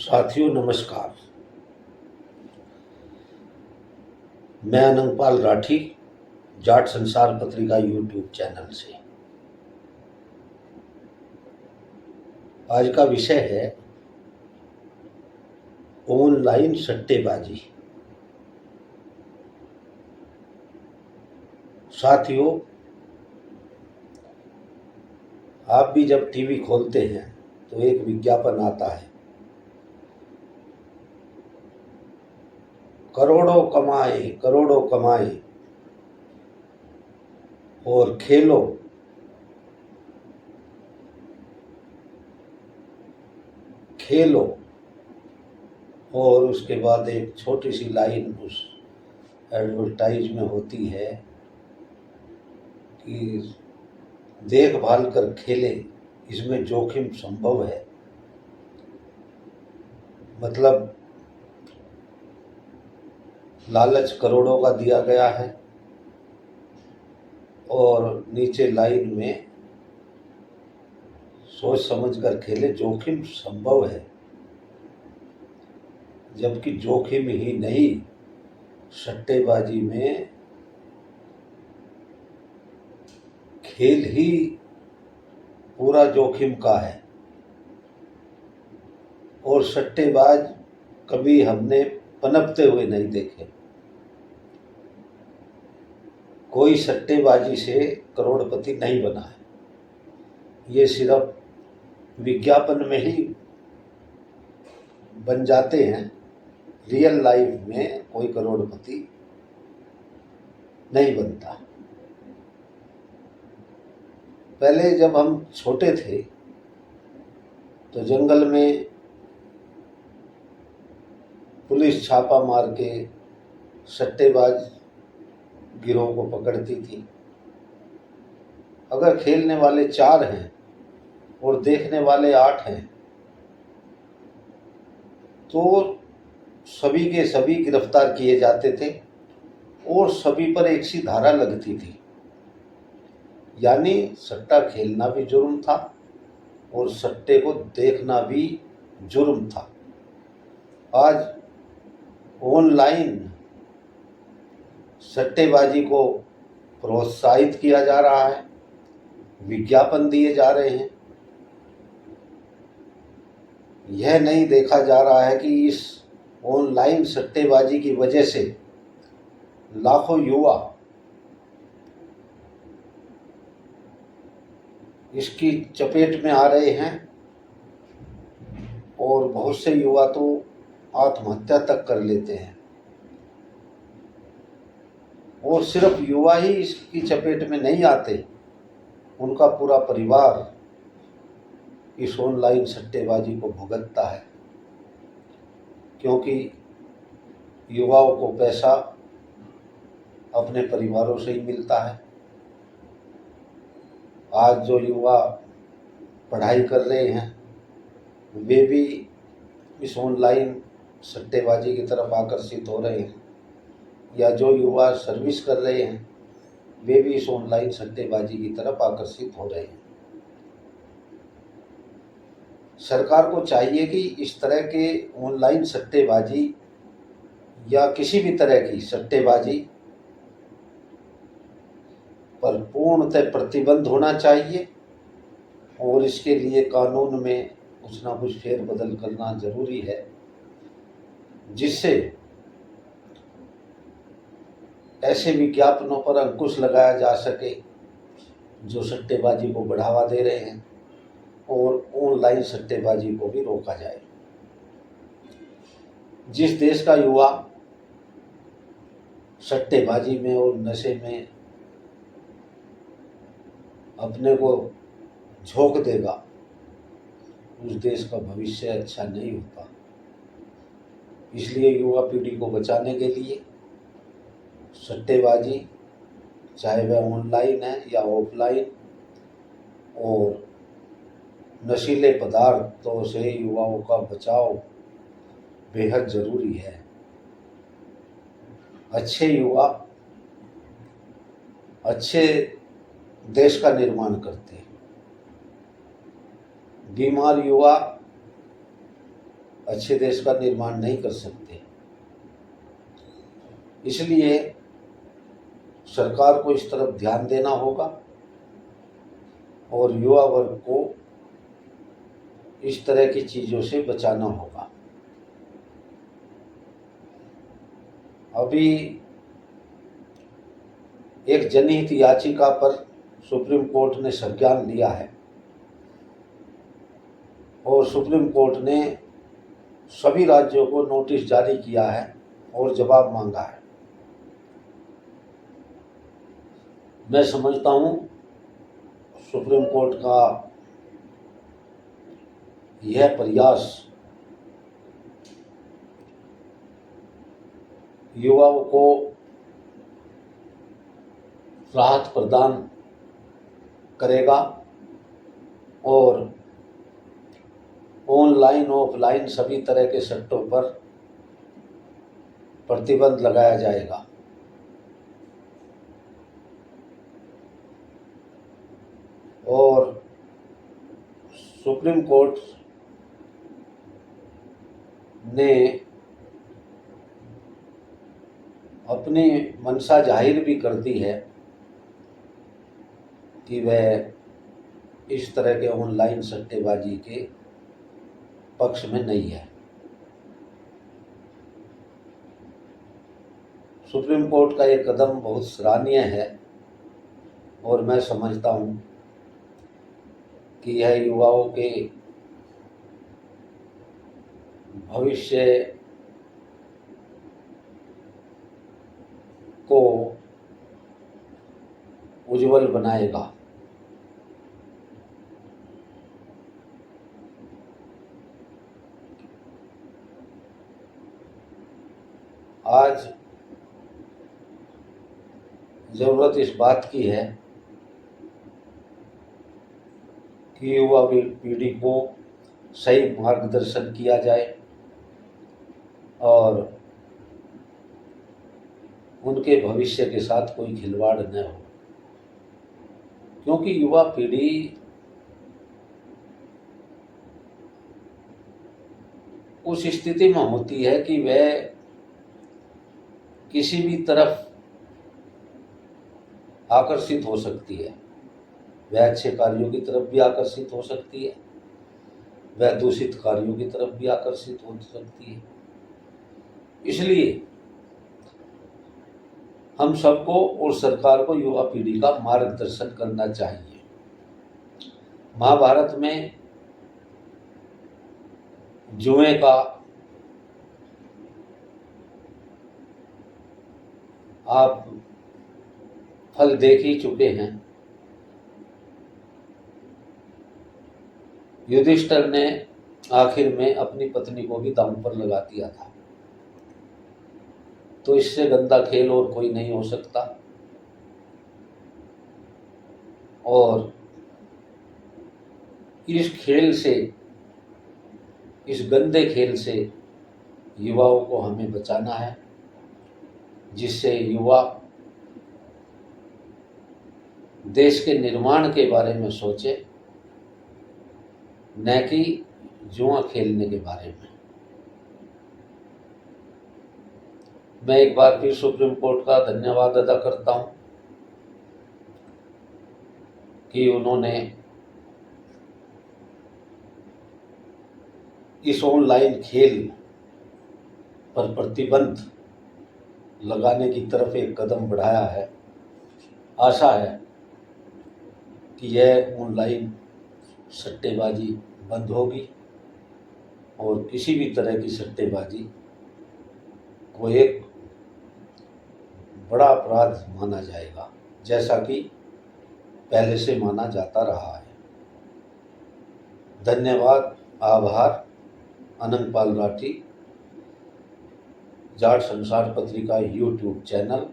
साथियों नमस्कार। मैं अनंगपाल राठी, जाट संसार पत्रिका यूट्यूब चैनल से। आज का विषय है ऑनलाइन सट्टेबाजी। साथियों, आप भी जब टीवी खोलते हैं तो एक विज्ञापन आता है, करोड़ों कमाए और खेलो और उसके बाद एक छोटी सी लाइन उस एडवर्टाइज में होती है कि देखभाल कर खेले, इसमें जोखिम संभव है। मतलब लालच करोड़ों का दिया गया है और नीचे लाइन में सोच समझ कर खेले, जोखिम संभव है। जबकि जोखिम ही नहीं, सट्टेबाजी में खेल ही पूरा जोखिम का है। और सट्टेबाज कभी हमने पनपते हुए नहीं देखे। कोई सट्टेबाजी से करोड़पति नहीं बना है। ये सिर्फ विज्ञापन में ही बन जाते हैं। रियल लाइफ में कोई करोड़पति नहीं बनता। पहले जब हम छोटे थे तो जंगल में पुलिस छापा मार के सट्टेबाज गिरोह को पकड़ती थी। अगर खेलने वाले 4 हैं और देखने वाले 8 हैं तो सभी के सभी गिरफ्तार किए जाते थे और सभी पर एक सी धारा लगती थी। यानी सट्टा खेलना भी जुर्म था और सट्टे को देखना भी जुर्म था। आज ऑनलाइन सट्टेबाजी को प्रोत्साहित किया जा रहा है, विज्ञापन दिए जा रहे हैं। यह नहीं देखा जा रहा है कि इस ऑनलाइन सट्टेबाजी की वजह से लाखों युवा इसकी चपेट में आ रहे हैं और बहुत से युवा तो आत्महत्या तक कर लेते हैं। और सिर्फ युवा ही इसकी चपेट में नहीं आते, उनका पूरा परिवार इस ऑनलाइन सट्टेबाजी को भुगतता है। क्योंकि युवाओं को पैसा अपने परिवारों से ही मिलता है। आज जो युवा पढ़ाई कर रहे हैं वे भी इस ऑनलाइन सट्टेबाजी की तरफ आकर्षित हो रहे हैं, या जो युवा सर्विस कर रहे हैं वे भी इस ऑनलाइन सट्टेबाजी की तरफ आकर्षित हो रहे हैं। सरकार को चाहिए कि इस तरह के ऑनलाइन सट्टेबाजी या किसी भी तरह की सट्टेबाजी पर पूर्णतः प्रतिबंध होना चाहिए और इसके लिए कानून में कुछ ना कुछ फेरबदल करना जरूरी है, जिससे ऐसे विज्ञापनों पर अंकुश लगाया जा सके जो सट्टेबाजी को बढ़ावा दे रहे हैं और ऑनलाइन सट्टेबाजी को भी रोका जाए। जिस देश का युवा सट्टेबाजी में और नशे में अपने को झोंक देगा, उस देश का भविष्य अच्छा नहीं होता। इसलिए युवा पीढ़ी को बचाने के लिए सट्टेबाजी, चाहे वह ऑनलाइन है या ऑफलाइन, और नशीले पदार्थों से युवाओं का बचाव बेहद ज़रूरी है। अच्छे युवा अच्छे देश का निर्माण करते हैं। बीमार युवा अच्छे देश का निर्माण नहीं कर सकते। इसलिए सरकार को इस तरफ ध्यान देना होगा और युवा वर्ग को इस तरह की चीज़ों से बचाना होगा। अभी एक जनहित याचिका पर सुप्रीम कोर्ट ने संज्ञान लिया है और सुप्रीम कोर्ट ने सभी राज्यों को नोटिस जारी किया है और जवाब मांगा है। मैं समझता हूँ सुप्रीम कोर्ट का यह प्रयास युवाओं को राहत प्रदान करेगा और ऑनलाइन ऑफलाइन सभी तरह के सट्टों पर प्रतिबंध लगाया जाएगा। और सुप्रीम कोर्ट ने अपनी मंशा जाहिर भी कर दी है कि वह इस तरह के ऑनलाइन सट्टेबाजी के पक्ष में नहीं है। सुप्रीम कोर्ट का ये कदम बहुत सराहनीय है और मैं समझता हूँ कि यह युवाओं के भविष्य को उज्जवल बनाएगा। आज ज़रूरत इस बात की है कि युवा पीढ़ी को सही मार्गदर्शन किया जाए और उनके भविष्य के साथ कोई खिलवाड़ न हो, क्योंकि युवा पीढ़ी उस स्थिति में होती है कि वह किसी भी तरफ आकर्षित हो सकती है। वह अच्छे कार्यों की तरफ भी आकर्षित हो सकती है, वह दूषित कार्यों की तरफ भी आकर्षित हो सकती है। इसलिए हम सबको और सरकार को युवा पीढ़ी का मार्गदर्शन करना चाहिए। महाभारत में जुए का आप फल देख ही चुके हैं। युधिष्ठिर ने आखिर में अपनी पत्नी को भी दांव पर लगा दिया था। तो इससे गंदा खेल और कोई नहीं हो सकता और इस खेल से, इस गंदे खेल से युवाओं को हमें बचाना है, जिससे युवा देश के निर्माण के बारे में सोचे, न कि जुआ खेलने के बारे में। मैं एक बार फिर सुप्रीम कोर्ट का धन्यवाद अदा करता हूं कि उन्होंने इस ऑनलाइन खेल पर प्रतिबंध लगाने की तरफ एक कदम बढ़ाया है। आशा है कि यह ऑनलाइन सट्टेबाजी बंद होगी और किसी भी तरह की सट्टेबाजी को एक बड़ा अपराध माना जाएगा, जैसा कि पहले से माना जाता रहा है। धन्यवाद, आभार। अनंतपाल राठी, जाट संसार पत्रिका यूट्यूब चैनल।